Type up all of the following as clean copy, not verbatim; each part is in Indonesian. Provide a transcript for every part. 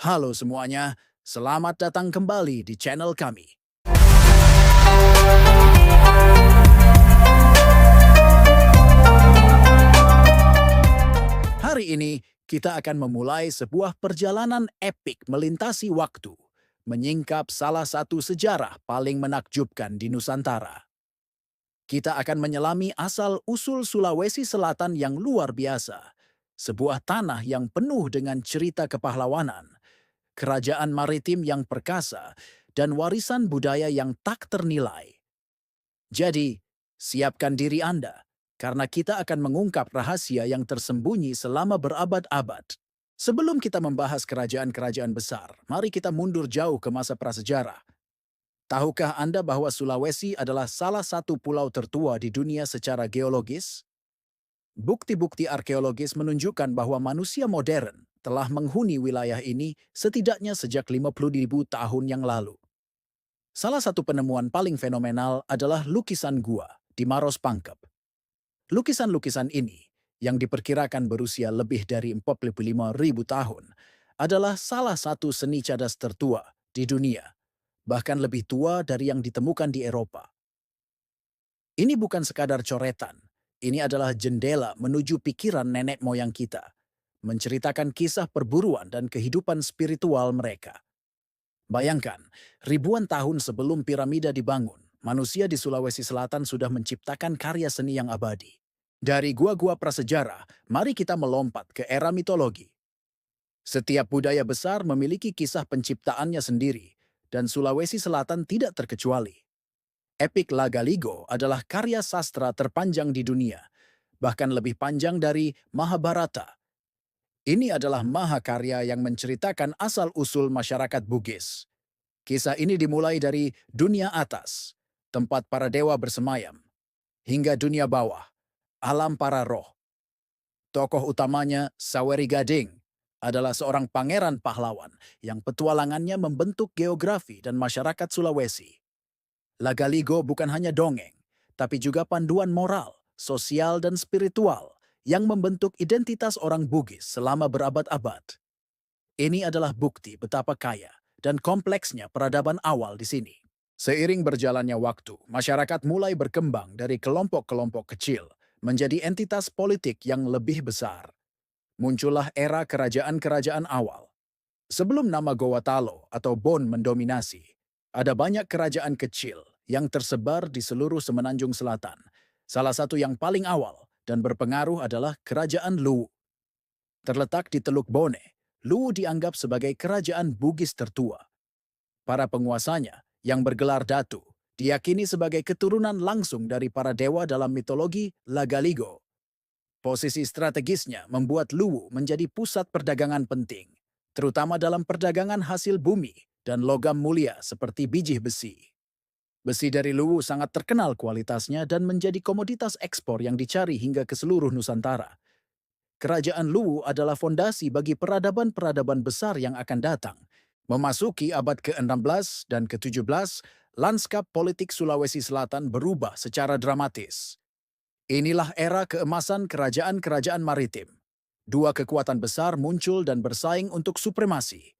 Halo semuanya, selamat datang kembali di channel kami. Hari ini kita akan memulai sebuah perjalanan epik melintasi waktu, menyingkap salah satu sejarah paling menakjubkan di Nusantara. Kita akan menyelami asal-usul Sulawesi Selatan yang luar biasa, sebuah tanah yang penuh dengan cerita kepahlawanan, kerajaan maritim yang perkasa, dan warisan budaya yang tak ternilai. Jadi, siapkan diri Anda, karena kita akan mengungkap rahasia yang tersembunyi selama berabad-abad. Sebelum kita membahas kerajaan-kerajaan besar, mari kita mundur jauh ke masa prasejarah. Tahukah Anda bahwa Sulawesi adalah salah satu pulau tertua di dunia secara geologis? Bukti-bukti arkeologis menunjukkan bahwa manusia modern telah menghuni wilayah ini setidaknya sejak 50.000 tahun yang lalu. Salah satu penemuan paling fenomenal adalah lukisan gua di Maros Pangkep. Lukisan-lukisan ini, yang diperkirakan berusia lebih dari 45.000 tahun, adalah salah satu seni cadas tertua di dunia, bahkan lebih tua dari yang ditemukan di Eropa. Ini bukan sekadar coretan, ini adalah jendela menuju pikiran nenek moyang kita, menceritakan kisah perburuan dan kehidupan spiritual mereka. Bayangkan, ribuan tahun sebelum piramida dibangun, manusia di Sulawesi Selatan sudah menciptakan karya seni yang abadi. Dari gua-gua prasejarah, mari kita melompat ke era mitologi. Setiap budaya besar memiliki kisah penciptaannya sendiri, dan Sulawesi Selatan tidak terkecuali. Epik Lagaligo adalah karya sastra terpanjang di dunia, bahkan lebih panjang dari Mahabharata. Ini adalah mahakarya yang menceritakan asal-usul masyarakat Bugis. Kisah ini dimulai dari dunia atas, tempat para dewa bersemayam, hingga dunia bawah, alam para roh. Tokoh utamanya, Saweri Gading, adalah seorang pangeran pahlawan yang petualangannya membentuk geografi dan masyarakat Sulawesi. Lagaligo bukan hanya dongeng, tapi juga panduan moral, sosial, dan spiritual yang membentuk identitas orang Bugis selama berabad-abad. Ini adalah bukti betapa kaya dan kompleksnya peradaban awal di sini. Seiring berjalannya waktu, masyarakat mulai berkembang dari kelompok-kelompok kecil menjadi entitas politik yang lebih besar. Muncullah era kerajaan-kerajaan awal. Sebelum nama Gowatalo atau Bon mendominasi, ada banyak kerajaan kecil yang tersebar di seluruh semenanjung selatan. Salah satu yang paling awal dan berpengaruh adalah Kerajaan Luwu. Terletak di Teluk Bone, Luwu dianggap sebagai kerajaan Bugis tertua. Para penguasanya, yang bergelar Datu, diyakini sebagai keturunan langsung dari para dewa dalam mitologi Lagaligo. Posisi strategisnya membuat Luwu menjadi pusat perdagangan penting, terutama dalam perdagangan hasil bumi dan logam mulia seperti biji besi. Besi dari Luwu sangat terkenal kualitasnya dan menjadi komoditas ekspor yang dicari hingga ke seluruh Nusantara. Kerajaan Luwu adalah fondasi bagi peradaban-peradaban besar yang akan datang. Memasuki abad ke-16 dan ke-17, lanskap politik Sulawesi Selatan berubah secara dramatis. Inilah era keemasan kerajaan-kerajaan maritim. Dua kekuatan besar muncul dan bersaing untuk supremasi.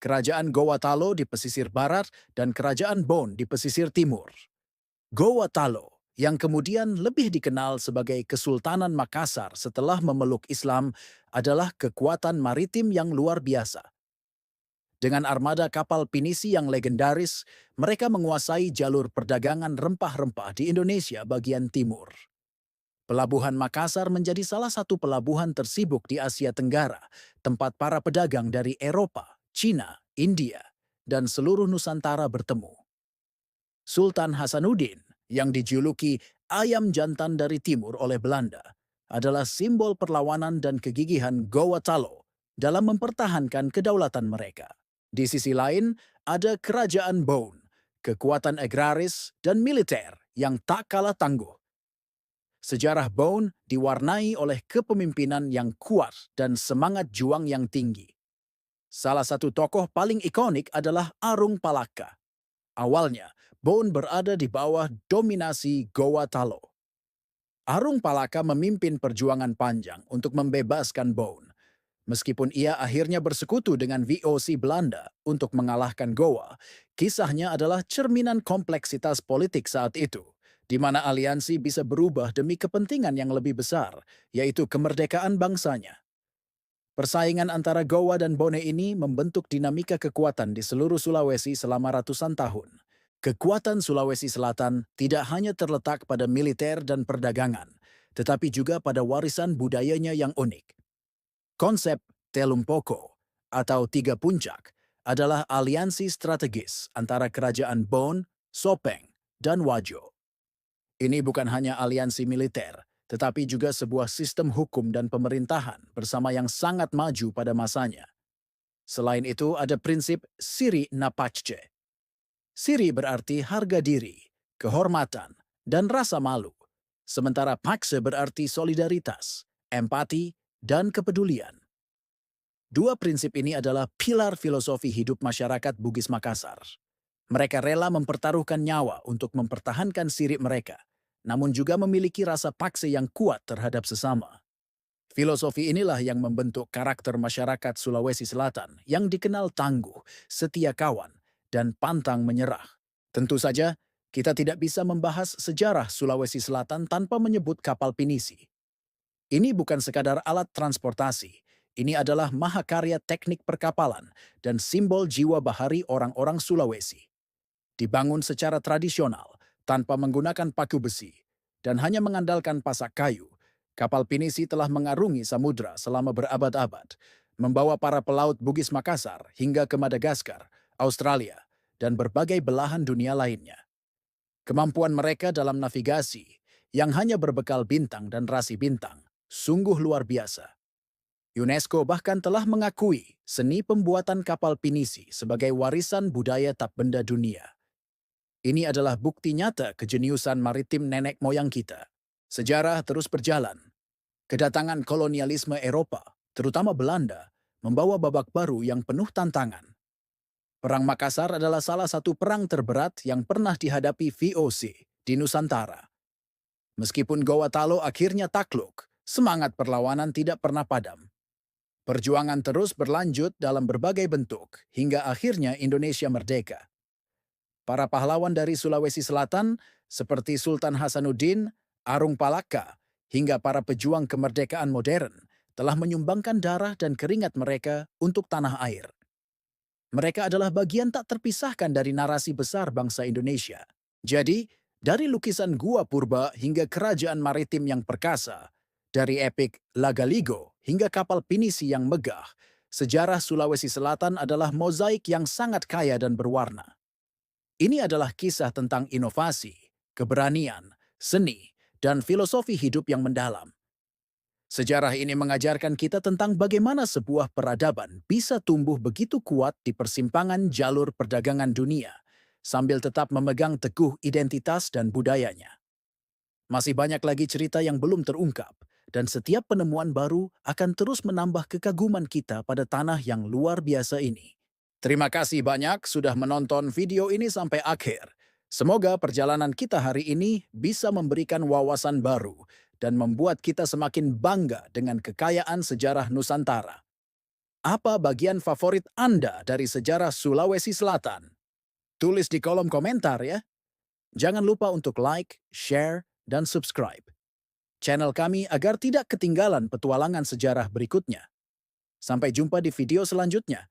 Kerajaan Gowatalo di pesisir barat dan Kerajaan Bon di pesisir timur. Gowatalo, yang kemudian lebih dikenal sebagai Kesultanan Makassar setelah memeluk Islam, adalah kekuatan maritim yang luar biasa. Dengan armada kapal pinisi yang legendaris, mereka menguasai jalur perdagangan rempah-rempah di Indonesia bagian timur. Pelabuhan Makassar menjadi salah satu pelabuhan tersibuk di Asia Tenggara, tempat para pedagang dari Eropa, Cina, India, dan seluruh Nusantara bertemu. Sultan Hasanuddin, yang dijuluki ayam jantan dari timur oleh Belanda, adalah simbol perlawanan dan kegigihan Gowatalo dalam mempertahankan kedaulatan mereka. Di sisi lain, ada Kerajaan Bon, kekuatan agraris dan militer yang tak kalah tangguh. Sejarah Bon diwarnai oleh kepemimpinan yang kuat dan semangat juang yang tinggi. Salah satu tokoh paling ikonik adalah Arung Palaka. Awalnya, Bon berada di bawah dominasi Gowatalo. Arung Palaka memimpin perjuangan panjang untuk membebaskan Bon. Meskipun ia akhirnya bersekutu dengan VOC Belanda untuk mengalahkan Gowa, kisahnya adalah cerminan kompleksitas politik saat itu, di mana aliansi bisa berubah demi kepentingan yang lebih besar, yaitu kemerdekaan bangsanya. Persaingan antara Gowa dan Bone ini membentuk dinamika kekuatan di seluruh Sulawesi selama ratusan tahun. Kekuatan Sulawesi Selatan tidak hanya terletak pada militer dan perdagangan, tetapi juga pada warisan budayanya yang unik. Konsep Telumpoko atau Tiga Puncak adalah aliansi strategis antara kerajaan Bon, Sopeng, dan Wajo. Ini bukan hanya aliansi militer, tetapi juga sebuah sistem hukum dan pemerintahan bersama yang sangat maju pada masanya. Selain itu, ada prinsip Siri Napacce. Siri berarti harga diri, kehormatan, dan rasa malu. Sementara Paxe berarti solidaritas, empati, dan kepedulian. Dua prinsip ini adalah pilar filosofi hidup masyarakat Bugis Makassar. Mereka rela mempertaruhkan nyawa untuk mempertahankan sirip mereka, namun juga memiliki rasa paksa yang kuat terhadap sesama. Filosofi inilah yang membentuk karakter masyarakat Sulawesi Selatan yang dikenal tangguh, setia kawan, dan pantang menyerah. Tentu saja, kita tidak bisa membahas sejarah Sulawesi Selatan tanpa menyebut kapal pinisi. Ini bukan sekadar alat transportasi, ini adalah mahakarya teknik perkapalan dan simbol jiwa bahari orang-orang Sulawesi. Dibangun secara tradisional, tanpa menggunakan paku besi, dan hanya mengandalkan pasak kayu, kapal pinisi telah mengarungi samudra selama berabad-abad, membawa para pelaut Bugis Makassar hingga ke Madagaskar, Australia, dan berbagai belahan dunia lainnya. Kemampuan mereka dalam navigasi, yang hanya berbekal bintang dan rasi bintang, sungguh luar biasa. UNESCO bahkan telah mengakui seni pembuatan kapal pinisi sebagai warisan budaya tak benda dunia. Ini adalah bukti nyata kejeniusan maritim nenek moyang kita. Sejarah terus berjalan. Kedatangan kolonialisme Eropa, terutama Belanda, membawa babak baru yang penuh tantangan. Perang Makassar adalah salah satu perang terberat yang pernah dihadapi VOC di Nusantara. Meskipun Gowa Talo akhirnya takluk, semangat perlawanan tidak pernah padam. Perjuangan terus berlanjut dalam berbagai bentuk hingga akhirnya Indonesia merdeka. Para pahlawan dari Sulawesi Selatan seperti Sultan Hasanuddin, Arung Palaka, hingga para pejuang kemerdekaan modern telah menyumbangkan darah dan keringat mereka untuk tanah air. Mereka adalah bagian tak terpisahkan dari narasi besar bangsa Indonesia. Jadi, dari lukisan gua purba hingga kerajaan maritim yang perkasa, dari epik Lagaligo hingga kapal pinisi yang megah, sejarah Sulawesi Selatan adalah mozaik yang sangat kaya dan berwarna. Ini adalah kisah tentang inovasi, keberanian, seni, dan filosofi hidup yang mendalam. Sejarah ini mengajarkan kita tentang bagaimana sebuah peradaban bisa tumbuh begitu kuat di persimpangan jalur perdagangan dunia, sambil tetap memegang teguh identitas dan budayanya. Masih banyak lagi cerita yang belum terungkap, dan setiap penemuan baru akan terus menambah kekaguman kita pada tanah yang luar biasa ini. Terima kasih banyak sudah menonton video ini sampai akhir. Semoga perjalanan kita hari ini bisa memberikan wawasan baru dan membuat kita semakin bangga dengan kekayaan sejarah Nusantara. Apa bagian favorit Anda dari sejarah Sulawesi Selatan? Tulis di kolom komentar ya. Jangan lupa untuk like, share, dan subscribe channel kami agar tidak ketinggalan petualangan sejarah berikutnya. Sampai jumpa di video selanjutnya.